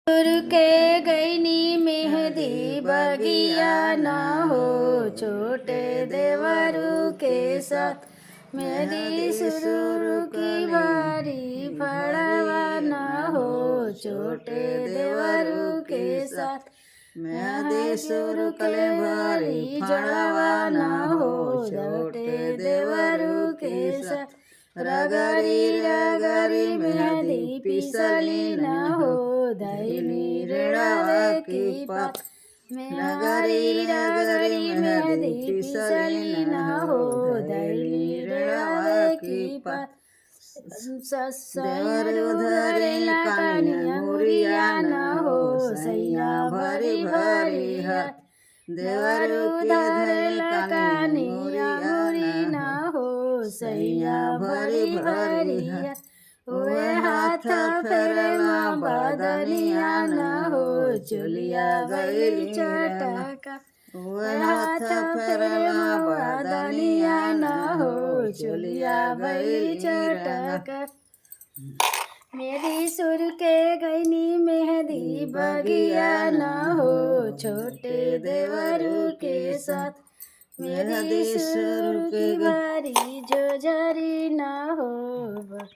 सुर के गईनी मेहंदी बगिया ना हो, छोटे देवरू के साथ मेरी सुर की बारी फड़वा ना हो, छोटे देवरू के साथ मेहंदी सुर के बारी फड़वा ना हो, छोटे देवरू के साथ रगरी रगरी मेहंदी पिसली ना हो, दैनी रेड़ावे की पात रगरी रगरी मेहंदी पिसली ना हो, दैनी रेड़ावे की पात देवरू धरे कानिया मुरिया ना हो, सैया भरी भरी हाथ देवरू धरे कानिया मुरी ना हो, सैया भरी भरी हाथ ओए हाथ फेरला बदनिया ना हो, चुलिया गई चटका ओए हाथ फेरला बदनिया ना हो, चुलिया गई चटका मेरी सुर के गईनी मेहंदी बगिया ना हो, छोटे देवरू के साथ मेरी सुर की बारी जो जरी ना हो।